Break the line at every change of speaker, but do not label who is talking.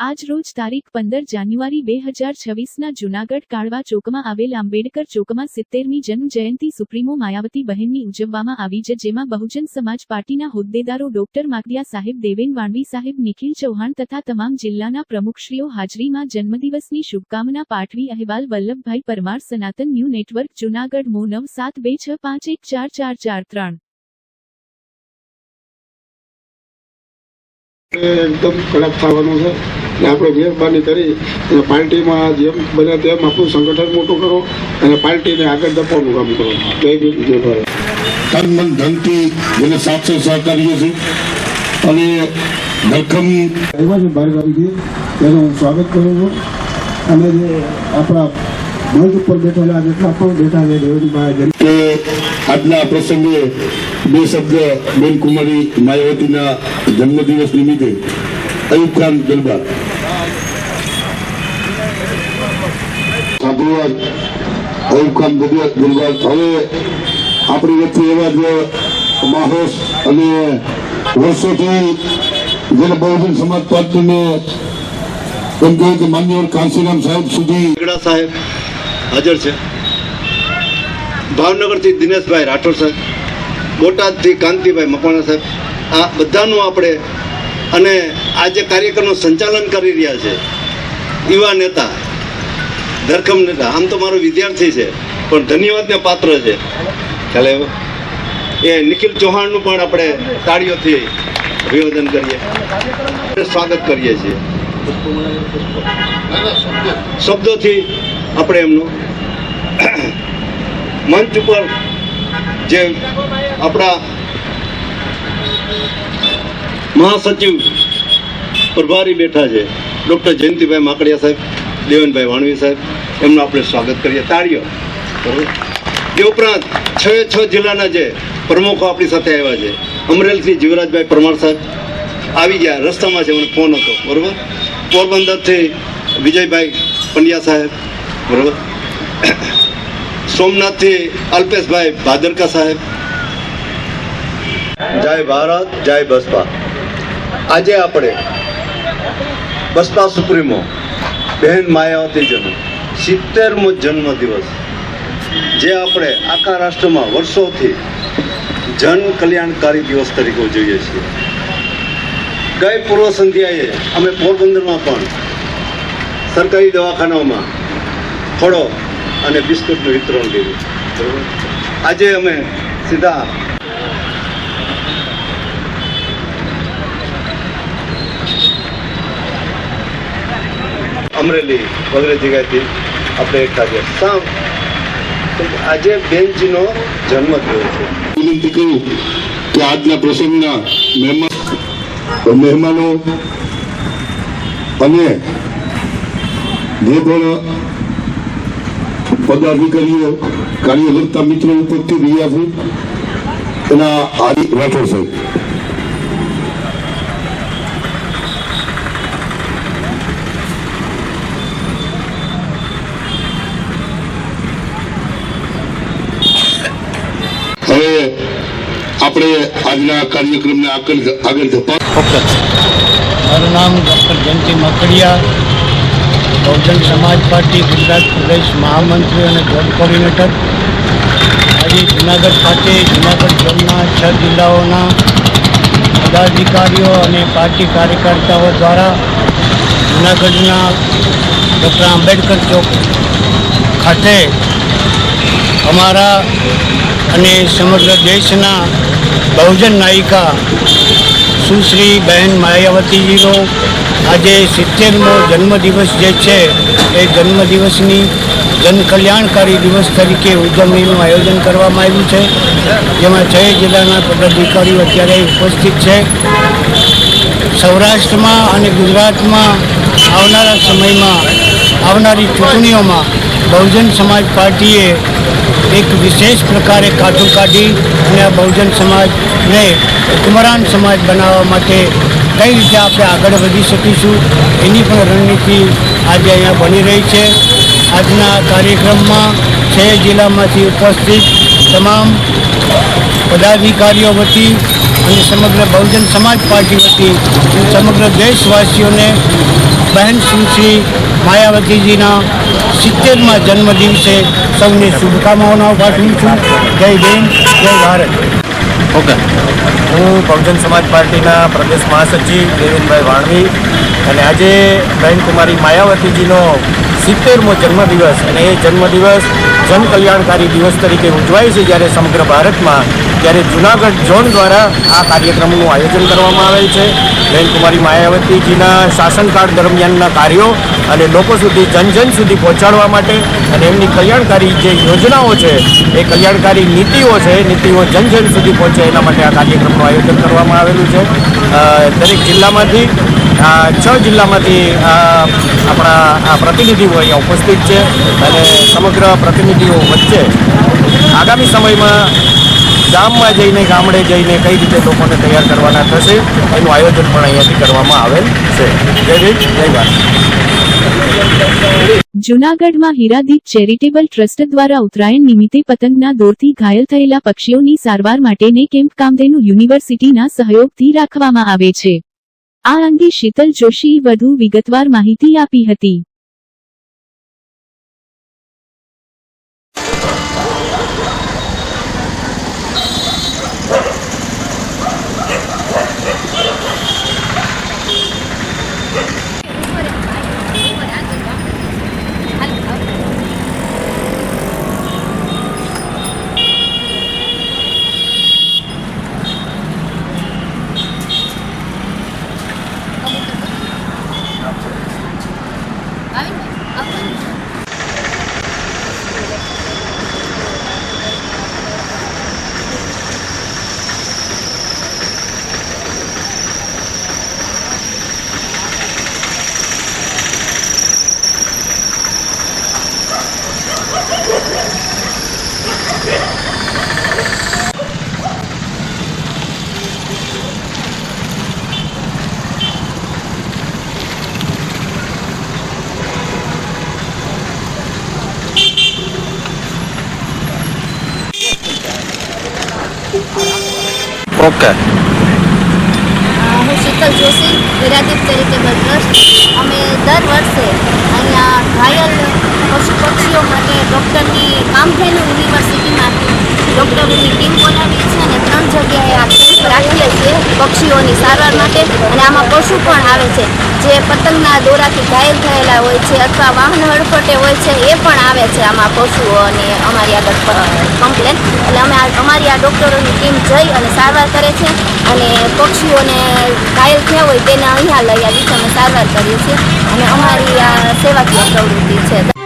આજ રોજ તારીખ 15 જાન્યુઆરી 2026ના જૂનાગઢ કાળવા ચોકમાં આવેલ આંબેડકર ચોકમાં 70મી જન્મ જયંતિ સુપ્રીમો માયાવતી બહેનની ઉજવવામાં આવી છે, જેમાં બહુજન સમાજ પાર્ટીના હોદ્દેદારો ડોક્ટર માકડિયા સાહેબ, દેવેન વાણવી સાહેબ, નિખિલ ચૌહાણ તથા તમામ જિલ્લાના પ્રમુખશ્રીઓ હાજરીમાં જન્મદિવસની શુભકામના પાઠવી. અહેવાલ વલ્લભભાઈ પરમાર, સનાતન ન્યૂ નેટવર્ક, જૂનાગઢ. મો 9726514443.
एकदम कड़क થવાનું છે અને આપણે મહેરબાની કરી અને પાર્ટીમાં જેમ બને તેમ આપણું સંગઠન મોટું કરો અને પાર્ટીને આગળ ધપાવવાનું કામ કરો. જય ભીમ, જય ભારત.
તન મન ધનથી જેને સાથ સહકારીઓ છે અને ધરખમ
એવા જે ભાઈભાઈ છે એનું હું સ્વાગત કરું છું. અને જે આપણા મંચ ઉપર બેઠેલા જેટલા પણ બેઠા છે દેવનભાઈ
કે આજના પ્રસંગે બે શબ્દ બેન કુમારી માયાવતીના જન્મદિવસ નિમિત્તે અયુબ ખાન દરબાર સાધુવાદ અયુબ ખાન દરબાર. હવે આપણી વચ્ચે એવા જ માહોશ અને વર્ષોથી જેને બહુજન સમાજ પાર્ટીને એમ કહ્યું કે માન્યવર કાંસીરામ સાહેબ સુધી
સાહેબ હાજર છે, ભાવનગરથી દિનેશભાઈ રાઠોડ સાહેબ, બોટાદથી કાંતિભાઈ મકવાણા સાહેબ, આ બધાનું આપણે અને આ જે કાર્યક્રમનું સંચાલન કરી રહ્યા છે યુવા નેતા, ધરખમ નેતા, આમ તો મારો વિદ્યાર્થી છે પણ ધન્યવાદને પાત્ર છે ખ્યાલ આવ્યો એ નિખિલ ચૌહાણનું પણ આપણે તાળીઓથી અભિવાદન કરીએ, સ્વાગત કરીએ છીએ. શબ્દોથી આપણે એમનું મંચ ઉપર જે આપણા મહાસચિવ પ્રભારી બેઠા છે ડૉક્ટર જયંતિભાઈ માકડિયા સાહેબ, દેવનભાઈ વાણવી સાહેબ, એમનું આપણે સ્વાગત કરીએ તાળીઓ. બરાબર. એ ઉપરાંત 6 જિલ્લાના જે પ્રમુખો આપણી સાથે આવ્યા છે, અમરેલીથી જીવરાજભાઈ પરમાર સાહેબ આવી ગયા, રસ્તામાં છે, મને ફોન હતો. બરાબર. પોરબંદરથી વિજયભાઈ પંડ્યા સાહેબ, બરાબર. સોમનાથથી અલ્પેશભાઈ ભાદરકા સાહેબ. જય ભારત, જય બસપા. આજે આપણે બસપા સુપ્રીમો બહેન માયાવતીજીનો 70મો જન્મદિવસ, જે આપણે આખા રાષ્ટ્રમાં વર્ષોથી જન કલ્યાણકારી દિવસ તરીકે ઉજવીએ છીએ. ગઈ પૂર્વ સંધ્યાએ અમે પોરબંદરમાં પણ સરકારી દવાખાનાઓમાં ફળો અને બિસ્કુટનું વિતરણ કર્યું. બરાબર. આજે અમે સીધા અમરેલી વગેરે જગ્યાએથી આપણે એકઠા છે. આજે બેનજીનો જન્મદિવસ છે.
વિનંતી કરું કે આજના પ્રસંગના મહેમાનો અને જે પણ પદાધિકારીઓ, કાર્યકર્તા મિત્રો ઉપસ્થિત રહ્યા છે એના આદિ રાઠોડ સાહેબ. હવે આપણે આજના કાર્યક્રમને આગળ ધપાવ.
મારું નામ ડૉક્ટર જયંતિ માકડિયા, બહુજન સમાજ પાર્ટી ગુજરાત પ્રદેશ મહામંત્રી અને જોઈન્ટ કોર્ડિનેટર. આજે જૂનાગઢ ખાતે જૂનાગઢ ઝોનના 6 જિલ્લાઓના પદાધિકારીઓ અને પાર્ટી કાર્યકર્તાઓ દ્વારા જૂનાગઢના ડૉક્ટર આંબેડકર ચોક ખાતે અમારા અને સમગ્ર દેશના બહુજન નાયિકા સુશ્રી બહેન માયાવતીજીનો આજે 70મો જન્મદિવસ જે છે એ જન્મદિવસની જનકલ્યાણકારી દિવસ તરીકે ઉજવણીનું આયોજન કરવામાં આવ્યું છે, જેમાં 6 જિલ્લાના પદાધિકારીઓ અત્યારે ઉપસ્થિત છે. સૌરાષ્ટ્રમાં અને ગુજરાતમાં આવનારા સમયમાં આવનારી ચૂંટણીઓમાં બહુજન સમાજ પાર્ટીએ એક વિશેષ પ્રકારે કાઠું કાઢી અને આ બહુજન સમાજને હુકમરાન સમાજ બનાવવા માટે કઈ રીતે આપણે આગળ વધી શકીશું એની પણ રણનીતિ આજે અહીંયા બની રહી છે. આજના કાર્યક્રમમાં 6 જિલ્લામાંથી ઉપસ્થિત તમામ પદાધિકારીઓ વતી અને સમગ્ર બહુજન સમાજ પાર્ટી વતી સમગ્ર દેશવાસીઓને બહેન શ્રી માયાવતીજીના 70મા જન્મદિવસે સૌને શુભકામનાઓ પાઠવું છું. જય ભીમ, જય ભારત.
હું બહુજન સમાજ પાર્ટીના પ્રદેશ મહાસચિવ દેવેનભાઈ વાણવી અને આજે બહેન કુમારી માયાવતીજીનો 70મો જન્મદિવસ અને એ જન્મદિવસ જનકલ્યાણકારી દિવસ તરીકે ઉજવાય છે. જ્યારે સમગ્ર ભારતમાં ત્યારે જૂનાગઢ ઝોન દ્વારા આ કાર્યક્રમનું આયોજન કરવામાં આવેલ છે. બહેન કુમારી માયાવતીજીના શાસનકાળ દરમિયાનના કાર્યો અને લોકો સુધી જન સુધી પહોંચાડવા માટે અને એમની કલ્યાણકારી જે યોજનાઓ છે એ કલ્યાણકારી નીતિઓ છે એ નીતિઓ જન સુધી પહોંચે એના માટે આ કાર્યક્રમનું આયોજન કરવામાં આવેલું છે. દરેક જિલ્લામાંથી 6 જિલ્લામાંથી આપણા પ્રતિનિધિઓ અહીંયા ઉપસ્થિત છે અને સમગ્ર પ્રતિનિધિઓ વચ્ચે આગામી સમયમાં ગામમાં જઈને ગામડે જઈને કઈ રીતે લોકોને તૈયાર કરવાના થશે એનું આયોજન પણ અહીંયાથી કરવામાં આવેલ છે. જય ભીમ, જય ભારત.
જૂનાગઢમાં હીરાદીપ ચેરિટેબલ ટ્રસ્ટ દ્વારા ઉત્તરાયણ નિમિત્તે પતંગના દોરથી ઘાયલ થયેલા પક્ષીઓની સારવાર માટેને કેમ્પ કામધેનુ યુનિવર્સિટીના સહયોગથી રાખવામાં આવે છે. આ અંગે શીતલ જોશીએ વધુ વિગતવાર માહિતી આપી હતી.
ઓકે.
હું શીતલ જોશી, હીરાદીપ ચેરિટેબલ ટ્રસ્ટ. અમે દર વર્ષે અહીંયા ઘાયલ પશુ પક્ષીઓ માટે ડૉક્ટરની કામધેનુ યુનિવર્સિટીમાંથી ડૉક્ટરોની ટીમ બોલાવીએ છીએ અને 3 જગ્યાએ આ કેમ્પ રાખીએ છીએ પક્ષીઓની સારવાર માટે. અને આમાં પશુ પણ આવે છે જે પતંગના દોરાથી ઘાયલ થયેલા હોય છે અથવા વાહન હડફટે હોય છે એ પણ આવે છે આમાં પશુઓ અને અમારી આગળ કમ્પ્લેન. એટલે અમે અમારી આ ડૉક્ટરોની ટીમ જઈ અને સારવાર કરે છે અને પક્ષીઓને ઘાયલ થયા હોય તેને અહીંયા લઈ આવી અમે સારવાર કરીએ છીએ અને અમારી આ સેવાકીય પ્રવૃત્તિ છે.